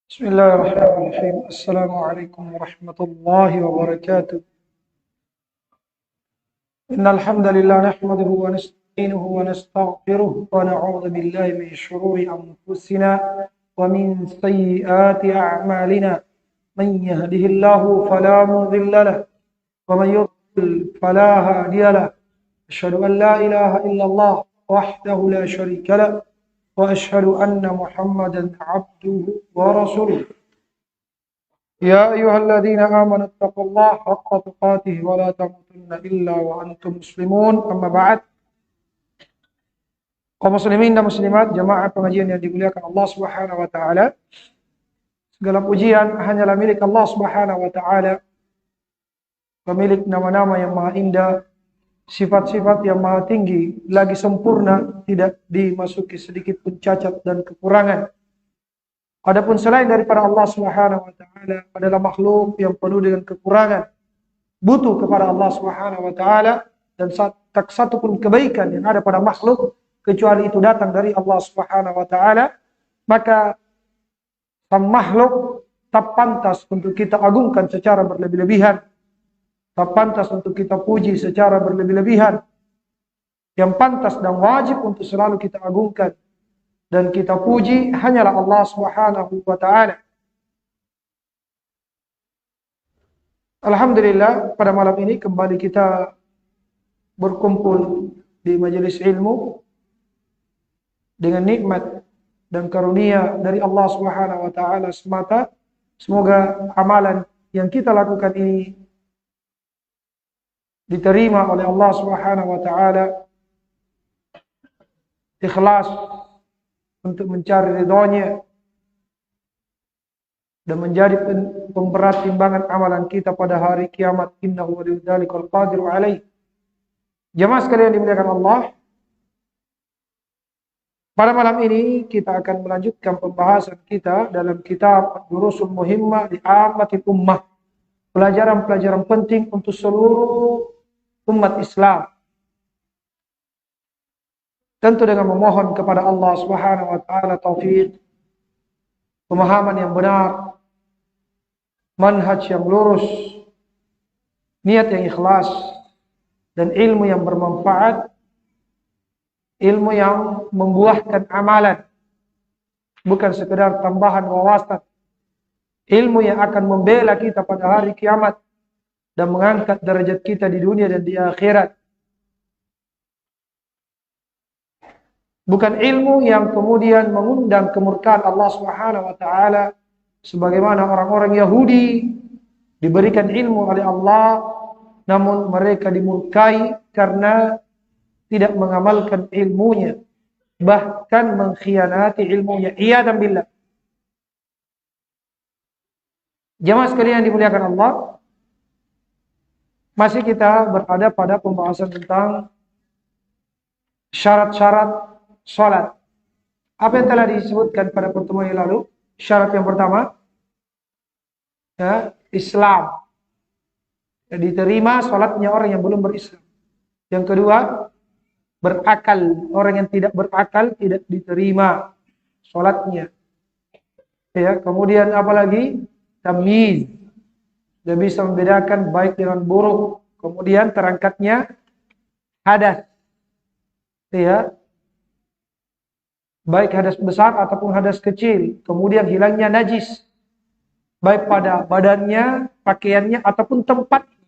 بسم الله الرحمن الرحيم. السلام عليكم ورحمة الله وبركاته. إن الحمد لله نحمده ونستعينه ونستغفره ونعوذ بالله من شرور أنفسنا ومن سيئات أعمالنا. من يهده الله فلا مضل له ومن يضلل فلا هادي له. أشهد أن لا إله إلا الله وحده لا شريك له وأشهد أن محمدا عبده ورسوله. يا أيها الذين آمنوا اتقوا الله حق تقاته ولا تموتن إلا وأنتم مسلمون. أما بعد. Kaum muslimin dan muslimat, jamaah pengajian yang dimuliakan Allah Subhanahu wa taala. Segala pujian hanyalah milik Allah Subhanahu wa taala, pemilik nama-nama yang maha indah, sifat-sifat yang maha tinggi, lagi sempurna, tidak dimasuki sedikit pun cacat dan kekurangan. Adapun selain daripada Allah Subhanahu wa taala adalah makhluk yang penuh dengan kekurangan, butuh kepada Allah Subhanahu wa taala, dan tak satu pun kebaikan yang ada pada makhluk kecuali itu datang dari Allah Subhanahu wa taala. Maka sang makhluk tak pantas untuk kita agungkan secara berlebih-lebihan, tak pantas untuk kita puji secara berlebih-lebihan. Yang pantas dan wajib untuk selalu kita agungkan dan kita puji hanyalah Allah Subhanahu wa taala. Alhamdulillah, pada malam ini kembali kita berkumpul di majelis ilmu dengan nikmat dan karunia dari Allah Subhanahu wa taala semata. Semoga amalan yang kita lakukan ini diterima oleh Allah Subhanahu wa taala, ikhlas untuk mencari ridhonya dan menjadi pemberat timbangan amalan kita pada hari kiamat. Innahu waliyudzalika qadiru alaih. Jemaah sekalian dimuliakan Allah, pada malam ini kita akan melanjutkan pembahasan kita dalam kitab Durusul Muhimmah li Ammatil Ummah, pelajaran-pelajaran penting untuk seluruh umat Islam. Tentu dengan memohon kepada Allah Subhanahu wa taala taufik, pemahaman yang benar, manhaj yang lurus, niat yang ikhlas, dan ilmu yang bermanfaat, ilmu yang membuahkan amalan, bukan sekedar tambahan wawasan, ilmu yang akan membela kita pada hari kiamat dan mengangkat derajat kita di dunia dan di akhirat. Bukan ilmu yang kemudian mengundang kemurkaan Allah Subhanahu wa taala sebagaimana orang-orang Yahudi diberikan ilmu oleh Allah namun mereka dimurkai karena tidak mengamalkan ilmunya, bahkan mengkhianati ilmunya. Iyadzan billah. Jemaah sekalian dimuliakan Allah, masih kita berada pada pembahasan tentang syarat-syarat salat. Apa yang telah disebutkan pada pertemuan yang lalu? Syarat yang pertama, ya, Islam. Ya, diterima salatnya orang yang belum berislam. Yang kedua, berakal. Orang yang tidak berakal tidak diterima salatnya. Ya, kemudian apa lagi? Tamyiz. Dia bisa membedakan baik dengan buruk. Kemudian terangkatnya hadas. Ya, baik hadas besar ataupun hadas kecil. Kemudian hilangnya najis, baik pada badannya, pakaiannya, ataupun tempatnya.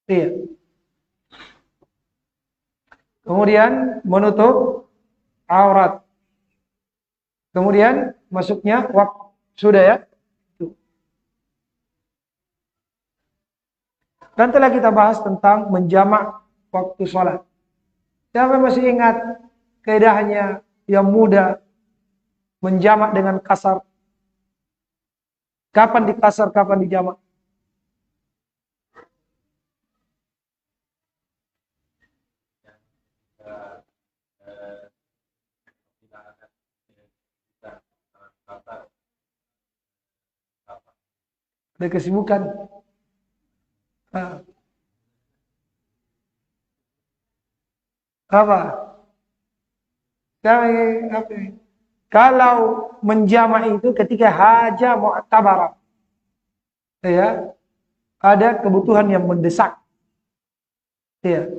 Iya. Kemudian menutup aurat. Kemudian masuknya waktu. Sudah ya? Dan telah kita bahas tentang menjamak waktu sholat. Siapa masih ingat kaidahnya yang mudah menjamak dengan kasar? Kapan dikasar, kapan dijamak? Ada kesibukan. Apa? Apa? kalau menjamak itu ketika haja mu'tabarah. Ya, ada kebutuhan yang mendesak. Ya.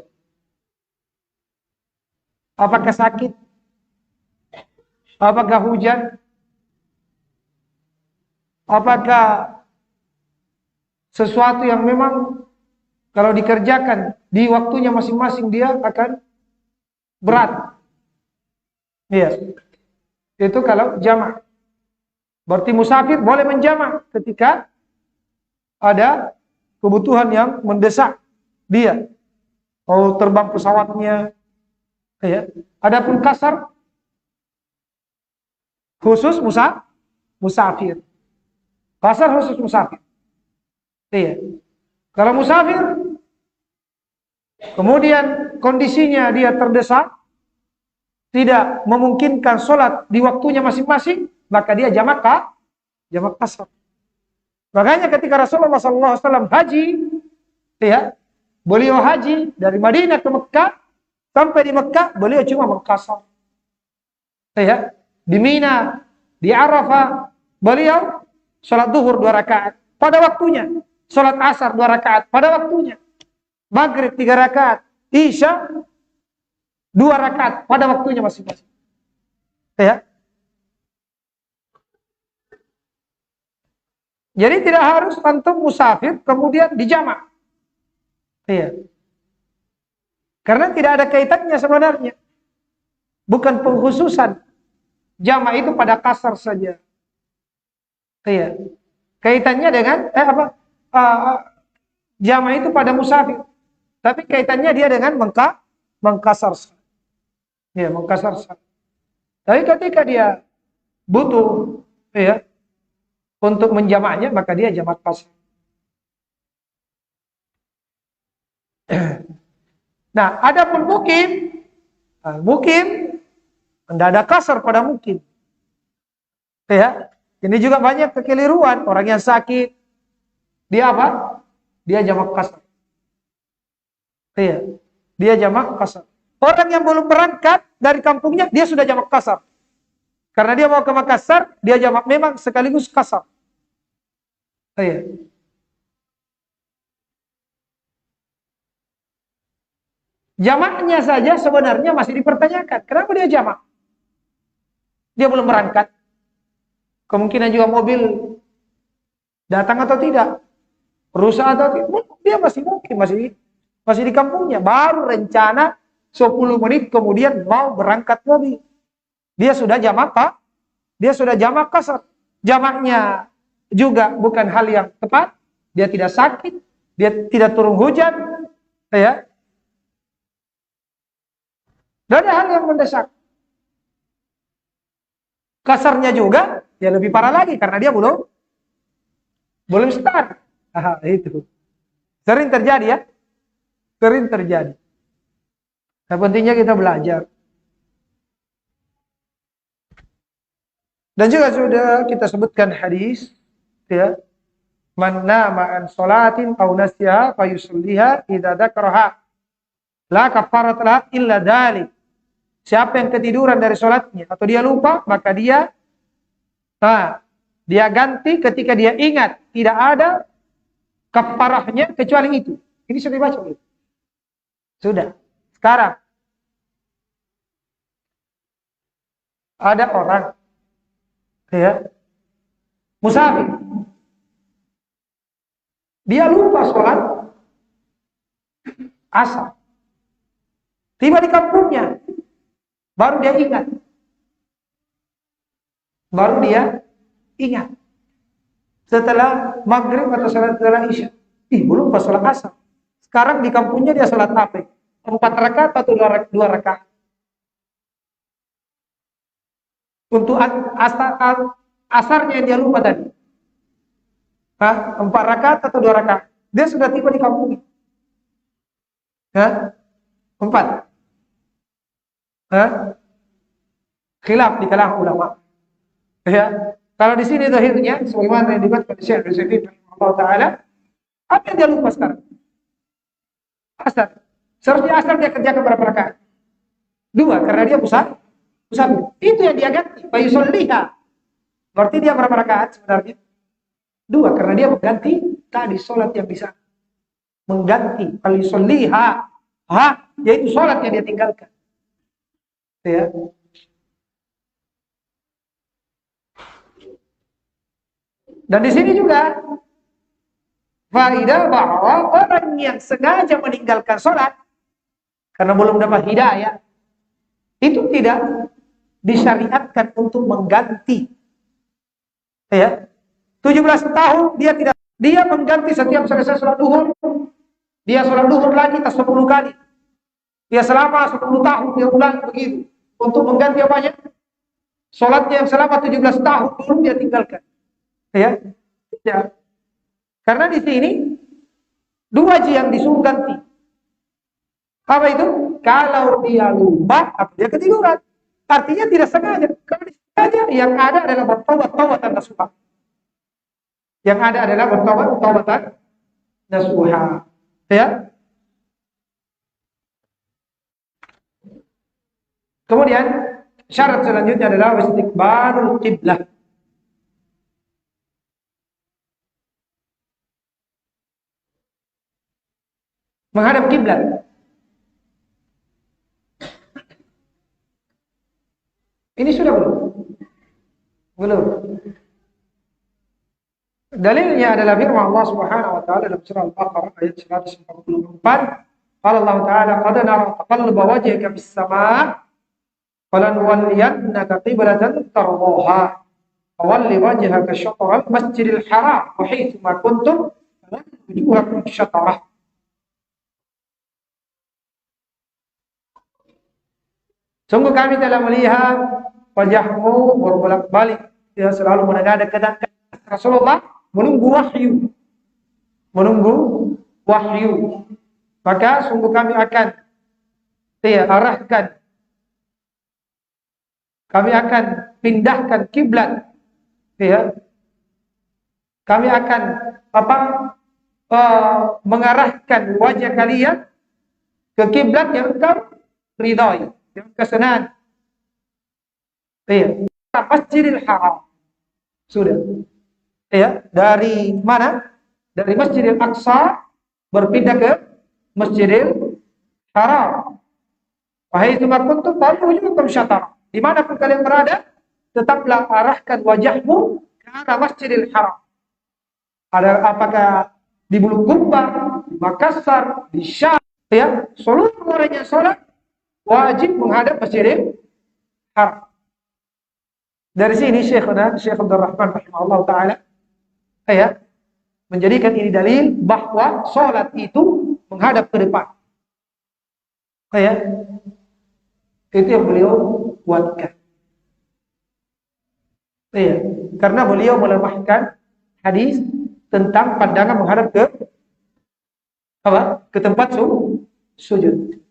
Apakah sakit? Apakah hujan? Apakah sesuatu yang memang kalau dikerjakan di waktunya masing-masing dia akan berat. Iya. Itu kalau jamak. Berarti musafir boleh menjamak ketika ada kebutuhan yang mendesak dia. Mau terbang pesawatnya. Ya. Adapun kasar khusus musafir. Kasar khusus musafir. Iya. Kalau musafir kemudian kondisinya dia terdesak, tidak memungkinkan sholat di waktunya masing-masing, maka dia jamak kasar. Makanya ketika Rasulullah SAW haji, ya, beliau haji dari Madinah ke Mekah, sampai di Mekah beliau cuma mengkasar. Ya, di Mina, di Arafah, beliau sholat duhur 2 rakaat pada waktunya, sholat asar 2 rakaat pada waktunya, maghrib 3 rakaat, isya 2 rakaat pada waktunya masing-masing. Ya. Jadi tidak harus antum musafir kemudian dijamak. Iya. Karena tidak ada kaitannya sebenarnya. Bukan pengkhususan. Jamak itu pada kasar saja. Iya. Kaitannya dengan jamak itu pada musafir. Tapi kaitannya dia dengan mengkasar. Ya, mengkasar. Tapi ketika dia butuh, ya, untuk menjamaknya, maka dia jamak kasar. Nah, adapun mukim tidak ada kasar pada mukim. Ya, ini juga banyak kekeliruan. Orang yang sakit, dia apa? Dia jamak kasar. Ya, dia jamak kasar. Orang yang belum berangkat dari kampungnya, dia sudah jamak kasar. Karena dia mau ke Makassar, dia jamak memang sekaligus kasar. Ya. Jamaknya saja sebenarnya masih dipertanyakan. Kenapa dia jamak? Dia belum berangkat. Kemungkinan juga mobil datang atau tidak. Rusak atau tidak. Dia masih mungkin, masih di kampungnya. Baru rencana 10 menit kemudian mau berangkat mobil. Dia sudah jamak apa? Dia sudah jamak kasar. Jamaknya juga bukan hal yang tepat. Dia tidak sakit. Dia tidak turun hujan. Ya. Dan ada hal yang mendesak. Kasarnya juga, ya lebih parah lagi karena dia belum start. Itu. Sering terjadi ya. Sering terjadi. Nah, pentingnya kita belajar. Dan juga sudah kita sebutkan hadis, ya. Man nama an salatin aw nasiha fayusalliha idza dzakaraha. La kafarat lah illa dzalik. Siapa yang ketiduran dari salatnya atau dia lupa, maka dia ganti ketika dia ingat. Tidak ada kafarahnya kecuali itu. Ini sudah dibaca belum? Sudah. Sekarang ada orang, ya, musafir. Dia lupa sholat asar. Tiba di kampungnya, baru dia ingat. Setelah maghrib atau setelah isya. Belum pas sholat asar. Sekarang di kampungnya dia sholat apa? 4 rakaat atau 2 rakaat? Untuk asarnya yang dia lupa tadi. 4 rakaat atau 2 rakaat? Dia sudah tiba di kampungnya. 4. Khilaf di kalangan ulama. Ya, kalau di sini zahirnya sebagaimana yang dikatakan Syekh Al-Utsaimin rahimahullah taala, apa yang dia lupa sekarang? Asar. Seharusnya asar dia kerjakan berapa rakaat? 2, karena dia Satu. Itu yang dia ganti. Fayusolliha. Berarti dia berapa rakaat sebenarnya? 2, karena dia mengganti tadi sholat yang bisa mengganti. Fayusolliha. Yaitu sholat yang dia tinggalkan. Ya. Dan di sini juga faedah bahwa orang yang sengaja meninggalkan sholat karena belum dapat hidayah, itu tidak disyariatkan untuk mengganti. Ya. 17 tahun dia mengganti setiap selesai sholat duhur, dia sholat duhur lagi tak 10 kali. Dia selama 10 tahun dia ulangi begitu untuk mengganti apanya? Sholatnya yang selama 17 tahun belum dia tinggalkan. Ya. Tidak. Karena di sini 2 yang disuruh ganti. Apa itu? Kalau dia lupa atau dia ketiduran. Artinya tidak sengaja. Kalau disengaja, yang ada adalah bertaubat nasuha. Yang ada adalah bertaubat nasuha. Ya. Kemudian syarat selanjutnya adalah istiqbalul qiblah. Menghadap kiblat. Ini sudah belum? Belum. Dalilnya adalah firman Allah Subhanahu wa taala dalam surah Al-Baqarah ayat 144. Qala Allah taala qad nara taqalluba wajhika fis sama' falanwalliyannaka qiblatan tardaha fawalli wajhaka syatral masjidil haram wa haitsu ma kuntum wujuhakum syatrah. Sungguh kami telah melihat wajahmu berbolak-balik, dia selalu menghadap ke depan. Rasulullah menunggu wahyu. Maka sungguh kami akan arahkan, kami akan pindahkan kiblat. Kami akan mengarahkan wajah kalian ke kiblat yang engkau ridai, yang kesenangan. Masjidil Haram. Sudah. Dari mana? Dari Masjidil Aqsa berpindah ke Masjidil Haram. Wahai itu kuntum falyujukum syatar. Di mana pun kalian berada, tetaplah arahkan wajahmu ke arah Masjidil Haram. Apakah di Bulukumba, di Makassar, di Syam, seluruh orang yang sholat wajib menghadap Masjidil Haram. Dari sini Syekh Abdul Rahman rahimahullah ta'ala menjadikan ini dalil bahwa sholat itu menghadap ke depan. Itu yang beliau kuatkan. Karena beliau melemahkan hadis tentang pandangan menghadap ke tempat sujud.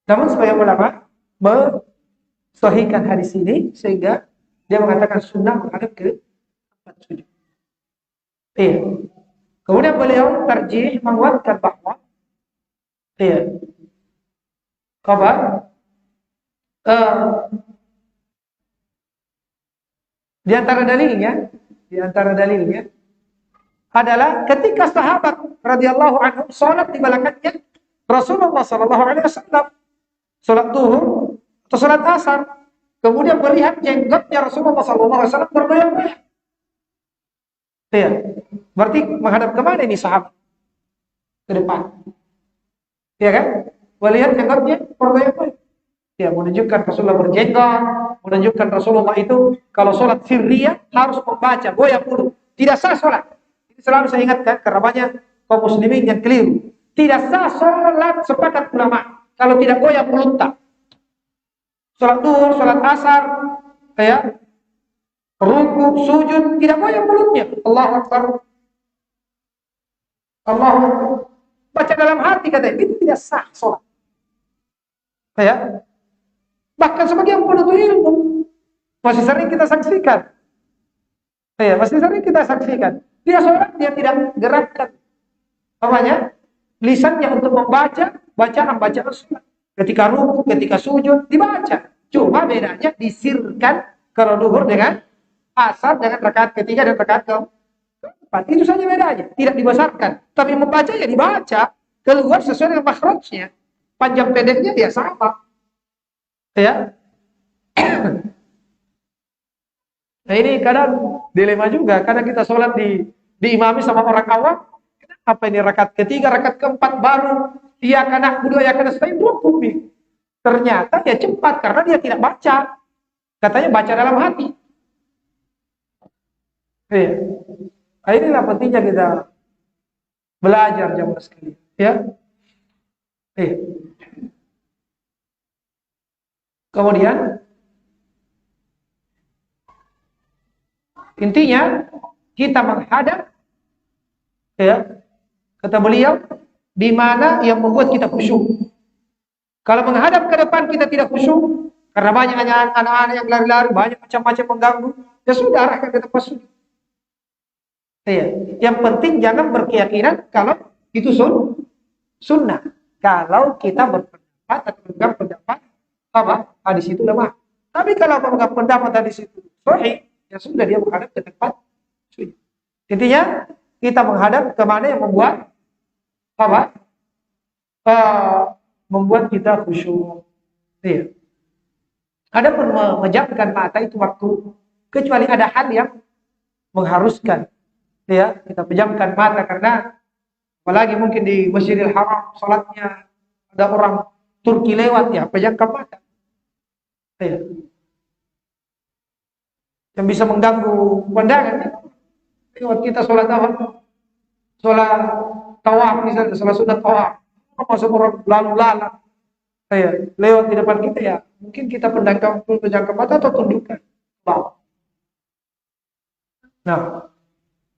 Namun sebagian ulama sahihkan hadis ini sehingga dia mengatakan sunnah menghadap ke tempat sujud. Kemudian beliau tarjih menguatkan bahwa di antara dalilnya adalah ketika sahabat radhiyallahu anhum salat di belakangnya Rasulullah sallallahu alaihi wasallam, salat zuhur atau salat asar, kemudian melihat jenggotnya Rasulullah sallallahu alaihi wasallam bergoyang-goyang. Berarti menghadap ke mana ini sahabat? Ke depan. Kan? Melihat jenggotnya bergoyang-goyang. Menunjukkan Rasulullah berjenggot, menunjukkan Rasulullah itu kalau sholat sirriyah harus membaca goyang dulu. Tidak sah sholat. Ini selalu saya ingatkan karena banyak kaum muslimin yang keliru. Tidak sah sholat sepakat ulama kalau tidak goyang mulutnya. Sholat duhur, sholat asar, ruku, sujud, tidak goyang mulutnya. Allahu Akbar. Allahu Akbar. Baca dalam hati katanya, itu tidak sah sholat. Bahkan sebagian penuntut ilmu masih sering kita saksikan. Dia sholat, dia tidak gerakkan lisannya untuk membaca bacaan sholat. Ketika ruku, ketika sujud, dibaca. Cuma bedanya disirkan kalau duhur dengan asar dengan rakaat ketiga dan rakaat keempat. Itu saja bedanya. Tidak dibesarkan. Tapi membaca ya dibaca. Keluar sesuai dengan makhrajnya. Panjang pendeknya ya sama. Ya. Nah ini kadang dilema juga. Kadang kita sholat diimami sama orang awam. Apa ini rakaat ketiga, rakaat keempat baru. Iya karena budaya karena saya rukuk. Ternyata ya cepat karena dia tidak baca. Katanya baca dalam hati. Nah, inilah pentingnya kita belajar jamaah sekalian. Ya. Kemudian intinya kita menghadap, ya, kata beliau, di mana yang membuat kita khusyuk. Kalau menghadap ke depan kita tidak khusyuk karena banyak anak-anak yang lari-lari, banyak macam-macam mengganggu, ya sudah arahkan ke tempat sujud. Ya. Yang penting jangan berkeyakinan kalau itu sunnah. Kalau kita berpendapat atau memegang pendapat apa? Hadis itu lemah. Tapi kalau memegang pendapat hadis itu sahih, ya sudah dia menghadap ke tempat sujud. Intinya kita menghadap ke mana yang membuat apa? Membuat kita khusyuk. Iya. Adapun memejamkan mata itu waktu, kecuali ada hal yang mengharuskan, ya kita pejamkan mata karena apalagi mungkin di Masjidil Haram salatnya ada orang Turki lewat, ya pejamkan mata. Ya. Yang bisa mengganggu pandangan. Lewat kita sholat awal, sholat tawaf misalnya, sholat sunat tawaf, masuk orang lalu lalang, ya, lewat di depan kita ya, mungkin kita pejamkan mata atau tundukkan. Nah,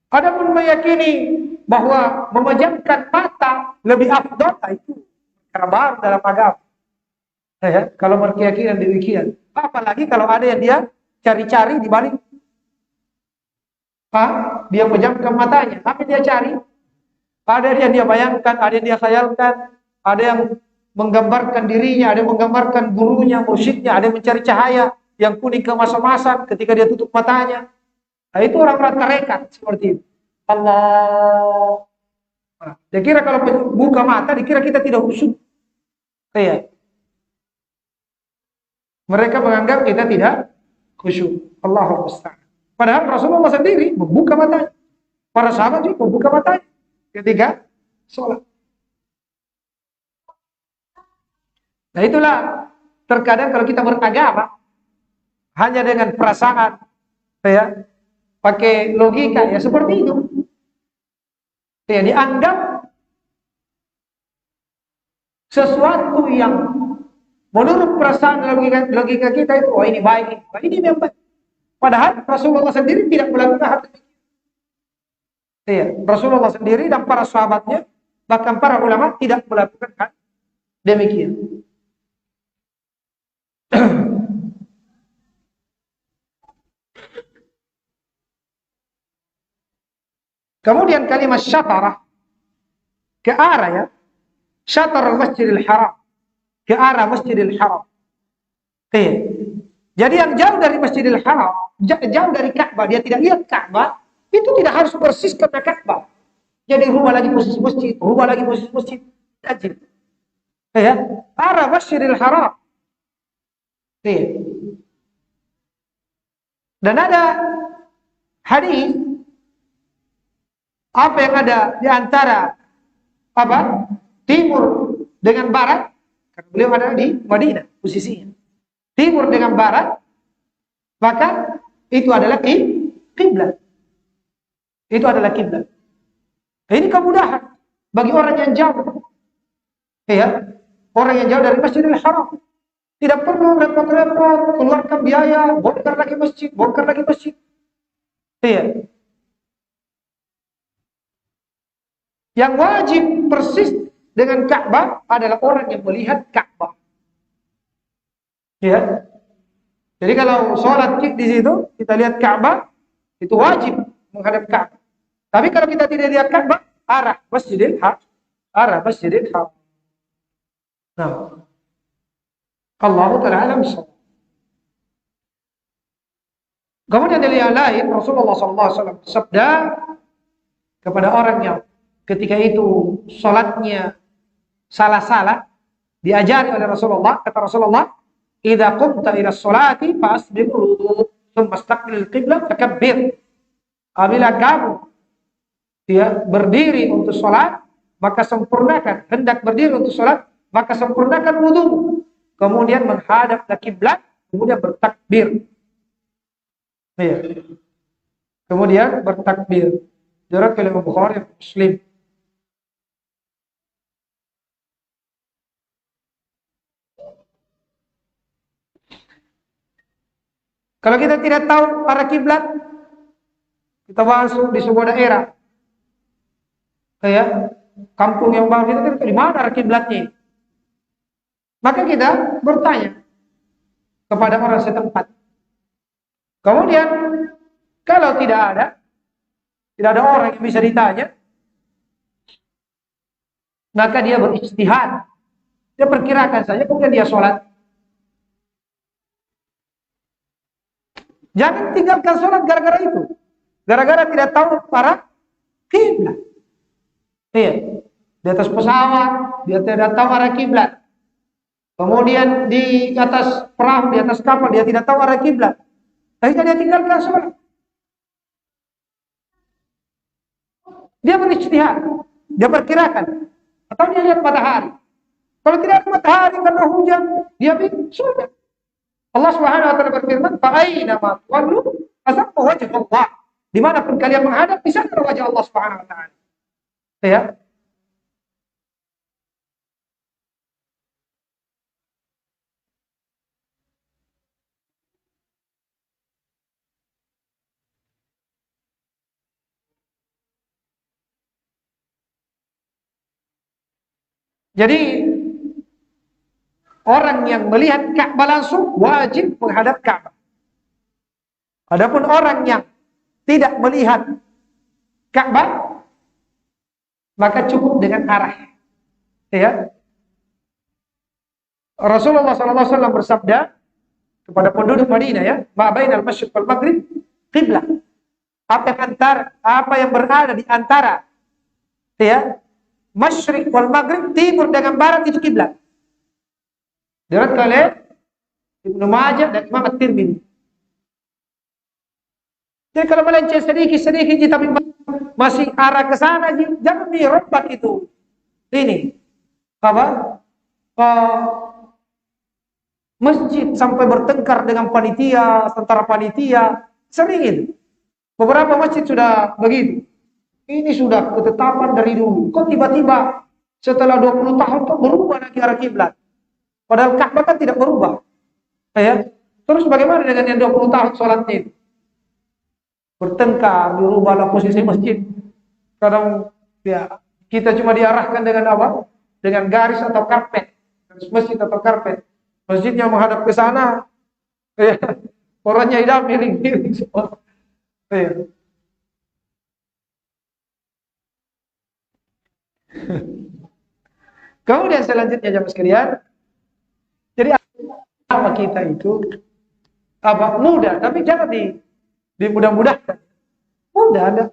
ada pun meyakini bahwa memejamkan mata lebih afdal, itu karena baru dalam agama. Ya, kalau berkeyakinan demikian, apalagi kalau ada yang dia cari-cari di balik, dia pejamkan matanya, tapi dia cari, ada yang dia bayangkan, ada yang dia khayalkan, ada yang menggambarkan dirinya, ada yang menggambarkan gurunya, mursyidnya, ada yang mencari cahaya yang kuning keemasan-emasan ketika dia tutup matanya. Nah, itu orang-orang tarekat seperti itu. Allah. Nah, dia kira kalau buka mata, dikira kita tidak khusyuk. Iya. Mereka menganggap kita tidak khusyuk. Allahu musta'an. Padahal Rasulullah sendiri membuka matanya. Para sahabat juga membuka matanya ketika sholat. Nah itulah terkadang kalau kita beragama hanya dengan perasaan, ya, pakai logika, ya seperti itu. Ya, dianggap sesuatu yang menurut perasaan logika kita itu, oh ini baik, ini memang baik. Padahal Rasulullah sendiri tidak melakukan hal itu. Ya, Rasulullah sendiri dan para sahabatnya, bahkan para ulama tidak melakukan hal demikian. Kemudian kalimat syatarah ke arah, ya, syatar al-masjidil haram, ke arah masjidil haram. Jadi yang jauh dari masjidil haram, jauh dari Ka'bah, dia tidak lihat Ka'bah, itu tidak harus persis kena Ka'bah. Jadi rumah lagi posisi masjid, rumah lagi posisi masjid, tajil. Ya, arah masjidil haram. Dan ada hadis apa yang ada di antara apa? Timur dengan barat, karena beliau ada di Madinah posisinya. Timur dengan barat, maka itu adalah kiblat. Itu adalah kiblat. Ini kemudahan bagi orang yang jauh. Ya, orang yang jauh dari Masjidil Haram. Tidak perlu repot-repot keluarkan biaya, bongkar lagi masjid. Ya. Yang wajib persis dengan Ka'bah adalah orang yang melihat Ka'bah. Ya. Jadi kalau sholat di situ, kita lihat Ka'bah, itu wajib menghadap Ka'bah. Tapi kalau kita tidak lihat Ka'bah, arah Masjidil Haram. Nah, Allah Ta'ala alam. Kemudian dari yang lain Rasulullah SAW bersabda kepada orang yang ketika itu sholatnya salah-salah, diajari oleh Rasulullah, kata Rasulullah, "Idza qumta ila sholati fasbiqul wudu, tsumma istaqbilil qiblah fakabbir." Apabila kamu berdiri untuk sholat, maka sempurnakan, hendak berdiri untuk sholat, maka sempurnakan wudu. Kemudian menghadap ke kiblat, kemudian bertakbir. Ya. Kemudian bertakbir. Diriwayatkan oleh Bukhari dan Muslim. Kalau kita tidak tahu arah kiblat, kita masuk di sebuah daerah, kayak kampung yang baru, kita tidak tahu di mana arah kiblatnya. Maka kita bertanya kepada orang setempat. Kemudian kalau tidak ada orang yang bisa ditanya, maka dia berijtihad. Dia perkirakan saja, kemudian dia sholat. Jangan tinggalkan sholat gara-gara itu. Gara-gara tidak tahu arah kiblat. Iya. Di atas pesawat, dia tidak tahu arah kiblat. Kemudian di atas perahu, di atas kapal, dia tidak tahu arah kiblat. Akhirnya dia tinggalkan sholat. Dia berijtihad, dia perkirakan, atau dia lihat matahari. Kalau tidak ada matahari karena hujan, dia sudah. Allah Subhanahu wa taala berfirman, "Fa aina ma tuwallu fasamma wajh Allah." Dimanapun kalian menghadap, di sana wajah Allah Subhanahu wa taala. Ya. Jadi orang yang melihat Ka'bah langsung wajib menghadap Ka'bah. Adapun orang yang tidak melihat Ka'bah, maka cukup dengan arah. Ya. Rasulullah SAW bersabda kepada penduduk Madinah, ya, "Ma bainal masyriq wal maghrib qiblah." Apa yang berada di antara, ya, masyriq wal maghrib, timur dengan barat, itu kiblat. Diriwayatkan oleh Ibnu Majah dan Imam At-Tirmidzi. Jadi kalau melenceng sedikit tapi masih arah ke sana, jangan dirobak itu. Ini apa? Masjid sampai bertengkar dengan panitia, tentara panitia, sering itu. Beberapa masjid sudah begitu. Ini sudah ketetapan dari dulu. Kok tiba-tiba setelah 20 tahun kok berubah lagi arah kiblat? Padahal Ka'bah kan tidak berubah. Ya. Terus bagaimana dengan yang 20 tahun sholatnya itu? Bertengkar, dirubahlah posisi masjid. Kadang ya, kita cuma diarahkan dengan apa? Dengan garis atau karpet. Garis masjid atau karpet. Masjidnya menghadap ke sana. Ya. Orangnya hidup miring-miring semua. Ya. Kemudian selanjutnya jamaah sekalian, jadi apa kita itu apa mudah, tapi jangan dimudah-mudahkan. Mudah,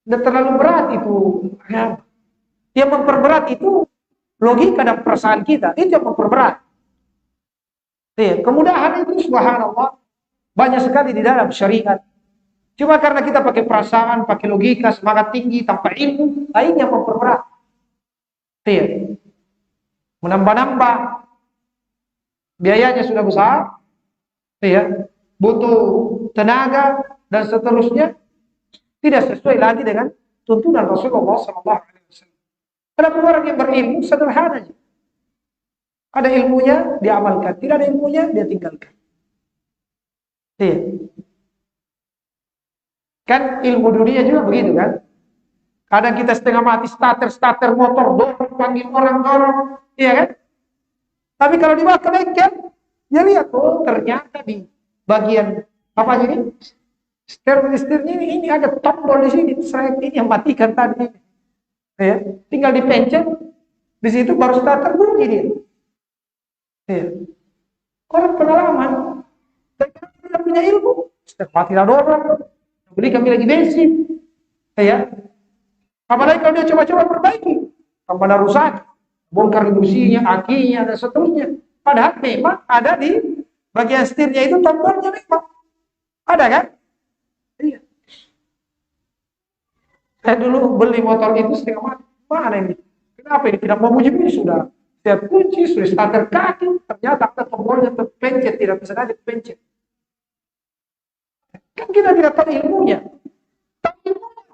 tidak terlalu berat itu. Ya. Yang memperberat itu logika dan perasaan kita, itu yang memperberat. Ya, kemudahan itu subhanallah banyak sekali di dalam syariat. Cuma karena kita pakai perasaan, pakai logika, semangat tinggi tanpa ilmu, ini yang memperberat. Ya. Menambah-nambah, biayanya sudah besar, ya, butuh tenaga dan seterusnya, tidak sesuai lagi dengan tuntunan Rasulullah SAW. Kenapa orang yang berilmu sederhana aja. Ada ilmunya diamalkan, tidak ada ilmunya dia tinggalkan. Iya. Kan ilmu dunia juga begitu kan? Kadang kita setengah mati starter motor, dorong, panggil orang, dorong, iya kan? Tapi kalau dibawa ke bengkel, dia lihat, oh ternyata di bagian apa ini? Setirnya ini ada tombol di sini, saya ini yang matikan tadi. Ya, tinggal dipencet, di situ baru starter bunyi dia. Ya. Orang pengalaman, punya ilmu, matilah dorong, beli kami lagi bensin. Ya. Apalagi kalau dia coba-coba perbaiki, tambah rusak, bongkar induksinya, akinya, dan seterusnya. Padahal memang ada di bagian setirnya itu tombolnya memang. Ada kan? Iya. Saya dulu beli motor itu setengah mati. Mana ini? Kenapa ini tidak mau bunyi sudah? Saya kunci, sudah starter kaki, ternyata ada tombolnya terpencet, tidak bisa aja pencet. Kan kita tidak tahu ilmunya.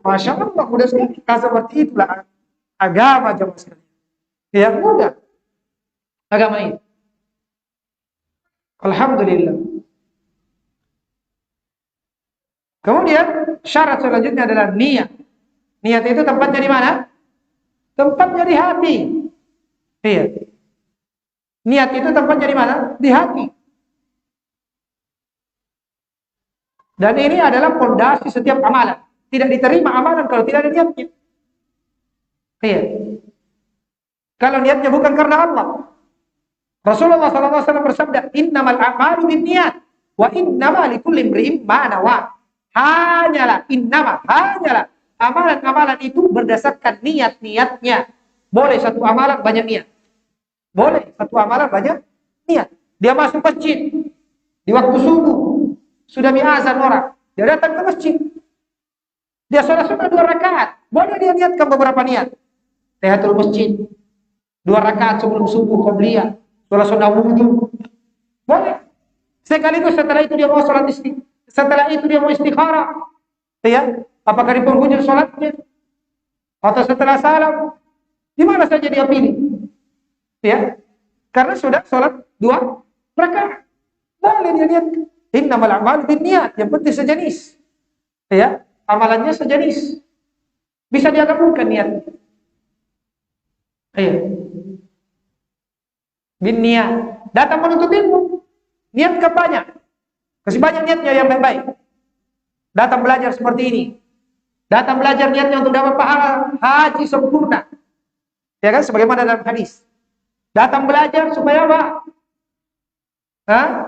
Masya Allah, mudah sekali. Seperti itulah agama jemaah sekalian. Ya mudah. Agama ini. Alhamdulillah. Kemudian syarat selanjutnya adalah niat. Niat itu tempatnya di mana? Tempatnya di hati. Iya. Niat itu tempatnya di mana? Di hati. Dan ini adalah fondasi setiap amalan. Tidak diterima amalan kalau tidak ada niatnya. Iya. Kalau niatnya bukan karena Allah. Rasulullah SAW bersabda, "Innamal a'malu binniyat wa innamal likulli imri'in ma nawa." Hanyalah amalan-amalan itu berdasarkan niat-niatnya. Boleh satu amalan banyak niat. Boleh satu amalan banyak niat. Dia masuk masjid di waktu subuh, sudah azan orang, dia datang ke masjid. Dia sholat 2 rakaat. Boleh dia niatkan beberapa niat. Tahiyatul masjid 2 rakaat sebelum subuh qabliyah, sholat sunnah wudu. Boleh. Sekaligus setelah itu dia mau sholat setelah itu dia mau istikharah. Ya, apakah di penghujung sholatnya atau setelah salam, di mana saja dia pilih. Ya. Karena sudah sholat 2 rakaat. Boleh dia niatkan. Innamal a'malu binniyat, yang penting sejenis. Ya, amalannya sejenis. Bisa dia gabungkan niat. Iya. Binniyat. Datang menuntut ilmu. Niat banyak. Kasih banyak niatnya yang baik-baik. Datang belajar seperti ini. Datang belajar niatnya untuk dapat pahala haji sempurna. Ya kan, sebagaimana dalam hadis. Datang belajar supaya apa?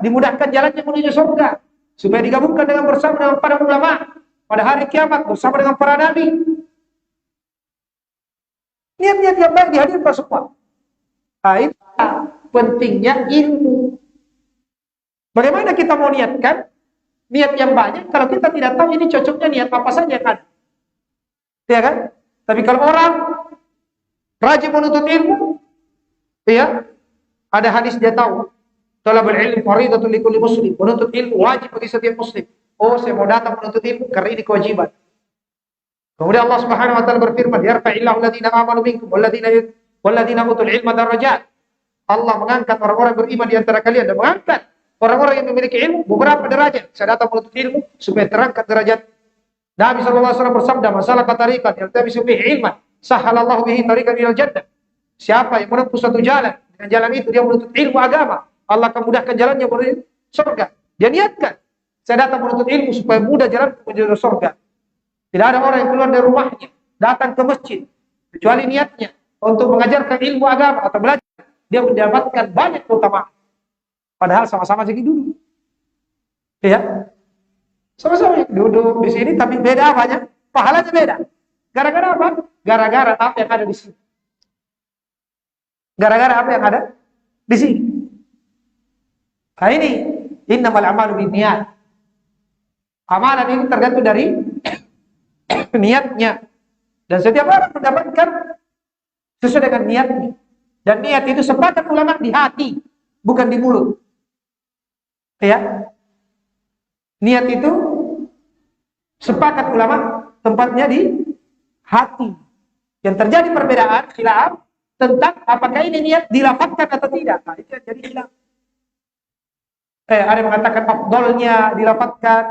Dimudahkan jalannya menuju surga. Supaya digabungkan dengan bersama dengan para ulama pada hari kiamat bersama dengan para nabi. Niat-niat yang baik dihadirkan semua. Itu pentingnya ilmu. Bagaimana kita mau niatkan niat yang banyak kalau kita tidak tahu ini cocoknya niat apa saja yang ada. Ya kan? Tapi kalau orang rajin menuntut ilmu, ya, ada hadis dia tahu. Talabul ilmi fardhatun likulli muslim. Menuntut ilmu wajib bagi setiap muslim. Oh, saya mau datang menuntut ilmu karena ini kewajiban. Kemudian Allah Subhanahu wa taala berfirman, "Yarfa'illahu alladziina aamanu minkum walladziina utul ilma darajat." Allah mengangkat orang-orang beriman di antara kalian dan mengangkat orang-orang yang memiliki ilmu beberapa derajat. Saya datang menuntut ilmu supaya terangkat derajat. Nabi sallallahu alaihi wasallam bersabda, "Masalah tariqat yaltamisu bihi ilman, sahhalallahu bihi tariqan ilal jannah." Siapa yang menempuh satu jalan, dengan jalan itu dia menuntut ilmu agama, Allah akan mudahkan jalannya menuju surga. Dia niatkan, saya datang menuntut ilmu supaya mudah jalan menuju surga. Tidak ada orang yang keluar dari rumahnya datang ke masjid kecuali niatnya untuk mengajarkan ilmu agama atau belajar, dia mendapatkan banyak keutamaan. Padahal sama-sama sini duduk. Ya. Sama-sama duduk di sini tapi beda apanya? Pahalanya beda. Gara-gara apa? Gara-gara apa yang ada di sini. Gara-gara apa yang ada di sini. Nah ini innamal a'malu binniyat. Amalan ini tergantung dari niatnya. Dan setiap orang mendapatkan sesuai dengan niatnya. Dan niat itu sepakat ulama di hati, bukan di mulut. Ya. Niat itu sepakat ulama tempatnya di hati. Yang terjadi perbedaan khilaf tentang apakah ini niat dilafadzkan atau tidak. Nah, itu yang jadi khilaf. Ada yang mengatakan afdolnya dilafadzkan,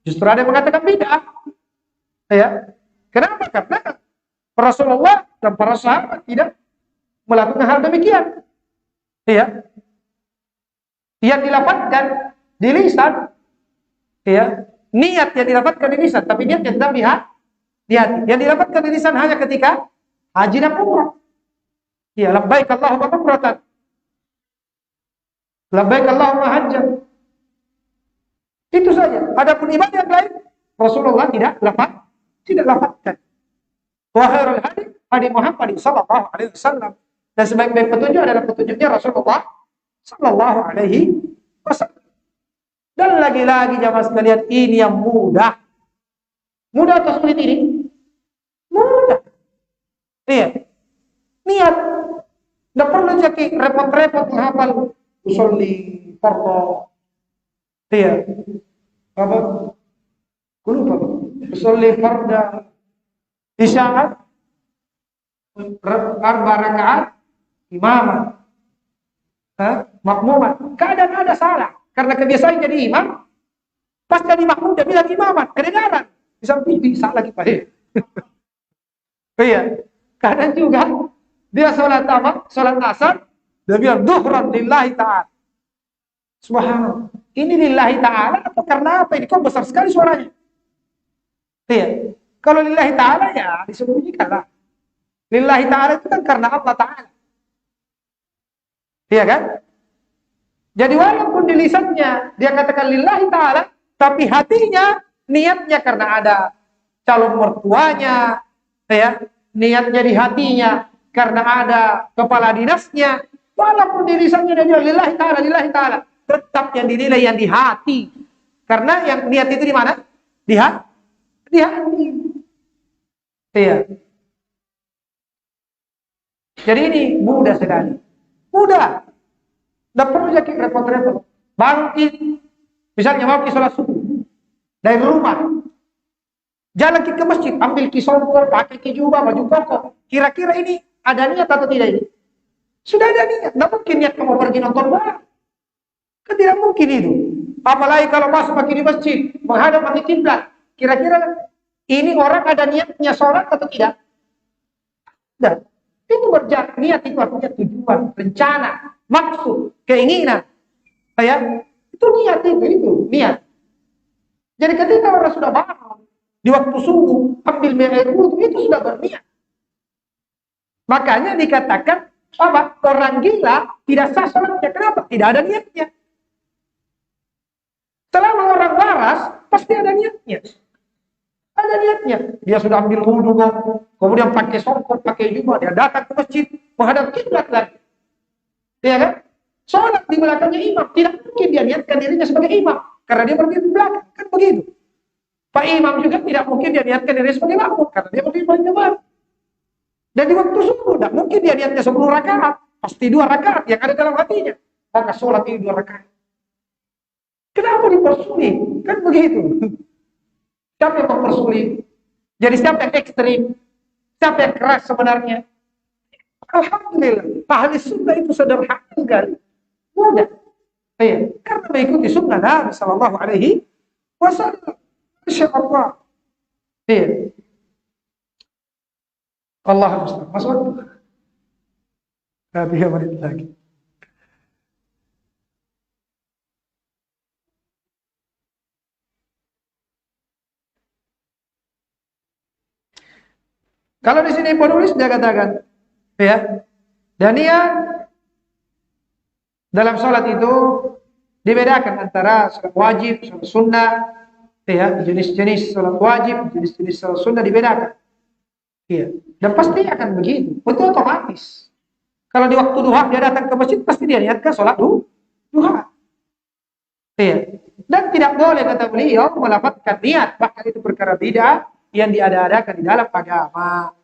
justru ada yang mengatakan bid'ah. Ya. Kenapa? Karena Rasulullah dan para sahabat tidak melakukan hal demikian. Ya. Yang dilafadzkan di lisan, ya, niat yang dilafadzkan di lisan, tapi niat yang tidak di hati. Yang dilafadzkan di lisan hanya ketika haji dan umrah. Ya, labbaik Allahumma umratan. Labbaik Allahumma hajjan. Itu saja. Adapun ibadah yang lain, Rasulullah tidak lafazkan. Wa khairul hadi hadi Muhammad sallallahu alaihi wasallam. Dan sebaik-baik petunjuk adalah petunjuknya Rasulullah sallallahu alaihi wasallam. Dan lagi-lagi jamaah sekalian, ini yang mudah. Mudah atau sulit ini? Mudah. Iya. Niat. Tidak perlu jadi repot-repot menghafal usolli fardu. Iya. Apa? Aku lupa. Usolli farda isyarat arba rakaat imaman. Makmuman. Kadang ada salah. Karena kebiasaan jadi imam, pas jadi makmum dia bilang imaman, kedengaran. Bisa lagi Pak. Iya. Kadang juga dia sholat asar, dia bilang duhran lillahi ta'ala. Subhanallah. Ini lillahi ta'ala atau karena apa? Ini kok besar sekali suaranya. Iya. Kalau lillahi ta'ala ya disembunyikanlah. Lillahi ta'ala itu kan karena Allah ta'ala. Iya kan? Jadi walaupun di lisannya dia katakan lillahi ta'ala, tapi hatinya, niatnya karena ada calon mertuanya, ya, niatnya di hatinya karena ada kepala dinasnya, walaupun di lisannya dia bilang lillahi ta'ala, tetap yang dinilai yang di hati. Karena yang niat itu di mana? Di hati. Di hati. Iya. Jadi ini mudah sekali. Mudah. Tidak perlu jadi repot-repot. Bangkit, misalnya mau ke sholat subuh dari rumah, jalan ke masjid, ambil kisongkol, pakai kijubah, baju koko. Kira-kira ini ada niat atau tidak ini? Sudah ada niat. Tidak mungkin niat kamu pergi nonton bola. Kan tidak mungkin itu. Apalagi kalau masuk pakai di masjid, menghadap pakai kiblat. Kira-kira ini orang ada niatnya sholat atau tidak? Tidak. Itu berjalan. Niat itu artinya tujuan, rencana, maksud, keinginan. Ya, itu niat itu niat. Jadi ketika orang sudah bangun di waktu subuh ambil air wudhu itu sudah berniat. Makanya dikatakan apa? Orang gila tidak sah sholatnya. Kenapa? Tidak ada niatnya. Selama orang waras pasti ada niatnya. Ada niatnya. Dia sudah ambil wudhu, kemudian pakai songkok, pakai jubah, dia datang ke masjid menghadap kiblat lagi. Ya kan? Sholat di belakangnya imam. Tidak mungkin dia niatkan dirinya sebagai imam. Karena dia berdiri di belakang. Kan begitu. Pak imam juga tidak mungkin dia niatkan dirinya sebagai makmum. Karena dia berdiri paling depan. Dan di waktu subuh, tidak mungkin dia niatnya 10 rakaat. Pasti 2 rakaat yang ada dalam hatinya. Maka sholat ini 2 rakaat. Kenapa dipersulit? Kan begitu. Siapa yang mempersulit? Jadi siapa yang ekstrim? Siapa yang keras sebenarnya? Alhamdulillah, ahli sunnah itu sederhana sekali. Mudah. Iya, karena mengikuti sunnah Nabi sallallahu alaihi wasallam. Insyaallah. Iya. Allah musta'an. Masuk. Tapi menit lagi. Kalau di sini penulis dia katakan, ya, dan niat dalam sholat itu dibedakan antara sholat wajib, sholat sunnah, ya, jenis-jenis sholat wajib, jenis-jenis sholat sunnah dibedakan. Ya, dan pasti akan begitu, itu otomatis. Kalau di waktu duha dia datang ke masjid, pasti dia niatkan sholat duha. Ya. Dan tidak boleh kata beliau melafazkan niat, bahkan itu perkara bid'ah yang diada-adakan di dalam agama.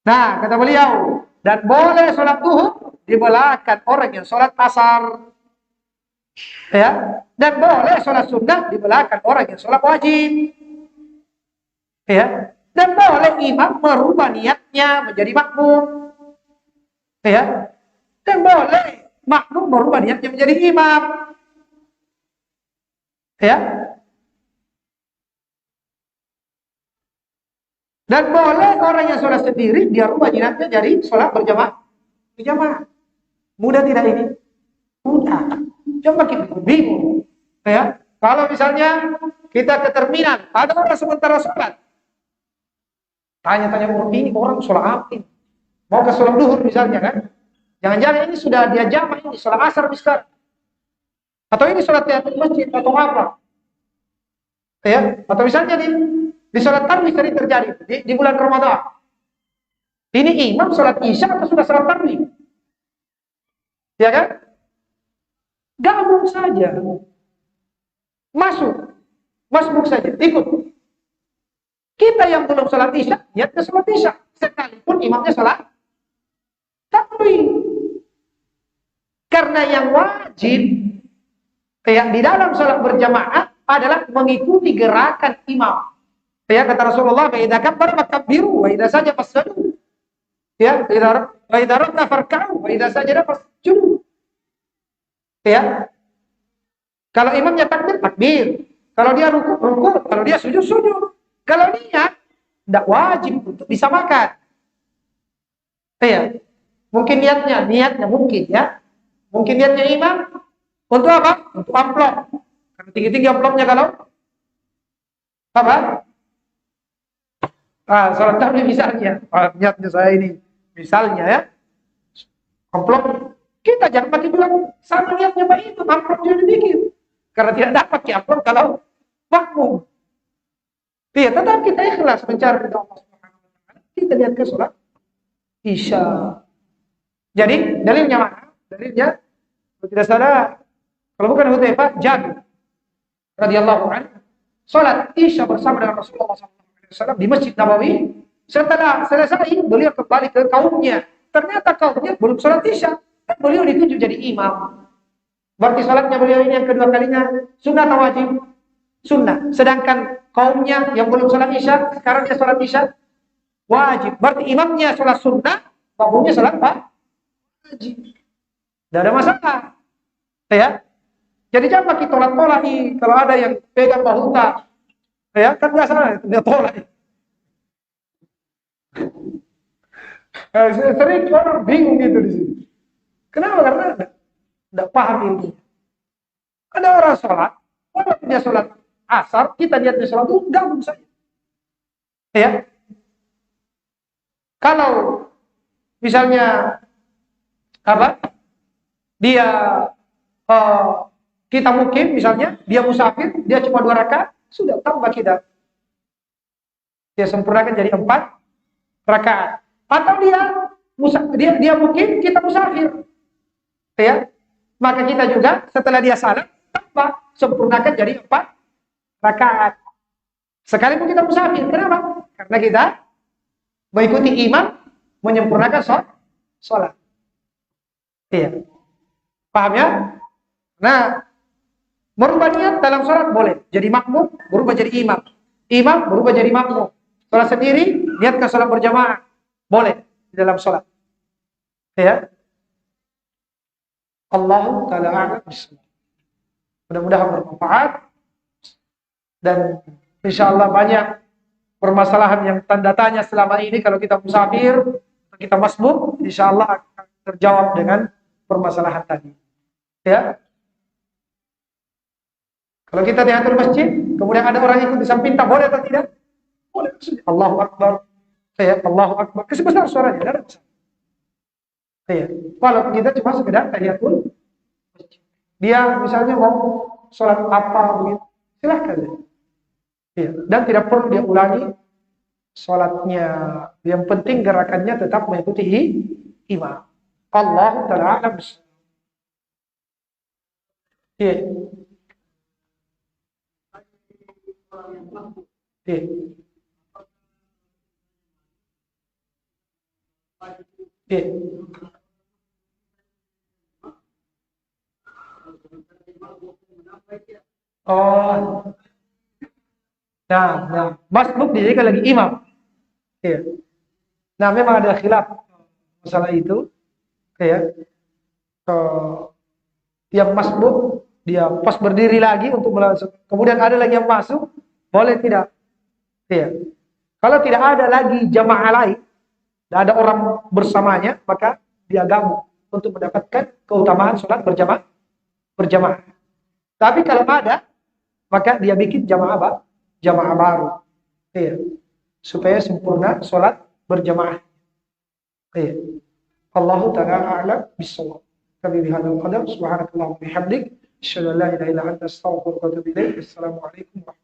Nah, kata beliau, dan boleh sholat duhur di belakang orang yang sholat asar. Ya, dan boleh sholat sunnah di belakang orang yang sholat wajib. Ya, dan boleh imam merubah niatnya menjadi makmum. Ya, dan boleh makmum merubah niatnya menjadi imam. Ya, dan boleh orang yang sholat sendiri dia rubah niatnya jadi sholat berjamaah. Mudah tidak ini? Mudah. Coba kita bingung. Ya, kalau misalnya kita ke terminal, ada orang sementara sholat, tanya-tanya ini orang sholat apa? Mau ke sholat duhur misalnya kan? Jangan-jangan ini sudah dia jamaah ini sholat asar misalnya. Atau ini sholat tahiyatul masjid atau apa? Ya, atau misalnya di sholat tarawih sering terjadi di bulan Ramadan. Ini imam sholat isya atau sudah sholat tarawih? Ya kan? Gabung saja. Masuk saja, ikut. Kita yang belum sholat isya, niatnya sholat isya. Sekalipun imamnya sholat tarawih. Karena yang wajib di dalam sholat berjamaah adalah mengikuti gerakan imam. Ya, kata Rasulullah, "Wa idza kabbara fakabbiru wa idza sajada fasjudu." Ya, wa idza raka'a farka'u wa idza sajada fasjudu. Ya. Kalau imamnya takbir, takbir. Kalau dia ruku, ruku. Kalau dia sujud, sujud. Kalau niat, tidak wajib untuk disamakan. Ya. Mungkin niatnya mungkin ya. Mungkin niatnya imam untuk apa? Untuk amplop. Karena tinggi-tinggi amplopnya kalau apa? Sholat tarawih misalnya. Niatnya saya ini. Misalnya ya. Amplop. Kita jangan pakai bilang sama niatnya Pak itu. Amplop juga dibikin. Karena tidak dapat pakai amplop kalau makmum. Iya, tetap kita ikhlas mencari ridha Allah Subhanahu wa taala. Kita lihat ke sholat isya. Jadi dalilnya mana? Dalilnya kalau tidak salah, kalau bukan Hudzaifah, Jabir radhiyallahu anhu salat isya bersama dengan Rasulullah SAW di Masjid Nabawi. Setelah selesai, beliau kembali ke kaumnya. Ternyata kaumnya belum salat isya, dan beliau ditunjuk jadi imam. Berarti salatnya beliau ini yang kedua kalinya sunnah atau wajib? Sunnah. Sedangkan kaumnya yang belum salat isya, sekarang dia salat isya wajib. Berarti imamnya salat sunnah, makmumnya salat wajib. Tidak ada masalah. Ya. Jadi jangan pakai tolak-tolak nih. Kalau ada yang pegang bahuta, ya kan nggak salah, dia tolak. Sering orang bingung gitu di sini. Kenapa? Karena tidak paham ini. Ada orang sholat, walaupun dia sholat asar, kita lihatnya sholat itu gabung saja. Ya. Kalau misalnya apa? Dia kita mukim misalnya, dia musafir, dia cuma 2 rakaat, sudah tambah kita. Dia sempurnakan jadi 4 rakaat. Atau dia mukim, kita musafir. Ya. Maka kita juga setelah dia salam, tambah sempurnakan jadi 4 rakaat. Sekalipun kita musafir, kenapa? Karena kita mengikuti imam menyempurnakan sholat. Iya. Paham ya? Nah, merubah niat dalam sholat boleh. Jadi makmum, berubah jadi imam. Imam, berubah jadi makmum. Sholat sendiri, niatkan sholat berjamaah. Boleh di dalam sholat. Ya. Allahu ta'ala a'lam bishawab. Mudah-mudahan bermanfaat. Dan insya Allah banyak permasalahan yang tanda tanya selama ini kalau kita musafir, kita masbuk, insya Allah akan terjawab dengan permasalahan tadi. Ya. Kalau kita tahiyatul masjid, kemudian ada orang ikut di samping, tak boleh atau tidak? Boleh. Allahu Akbar. Ya, Allahu Akbar. Sebesar suaranya, tidak ada masalah. Ya. Walaupun kita cuma sekedar tahiyatul masjid. Dia misalnya mau sholat apa begitu, silahkan. Ya. Dan tidak perlu dia ulangi sholatnya. Yang penting gerakannya tetap mengikuti imam. Allah ta'ala a'lam bishawab. Iya. Iya. Iya. Oh. Nah, masbuk dijadikan lagi imam. Iya. Nah, memang ada khilaf masalah itu. Ya. Yang masbuk dia pas berdiri lagi untuk melangsung. Kemudian ada lagi yang masuk, boleh tidak? Iya. Kalau tidak ada lagi jamaah lain, tidak ada orang bersamanya, maka dia gabung untuk mendapatkan keutamaan sholat berjamaah. Tapi kalau ada, maka dia bikin jamaah baru. Iya. Supaya sempurna sholat berjamaah. Iya. Allahu ta'ala a'lam bishawab. Kami bihadzal qadar subhanakallahumma bihamdik Asyhadu an la ilaha illa anta astaghfiruka wa atubu ilaik. Assalamualaikum warahmatullahi wabarakatuh.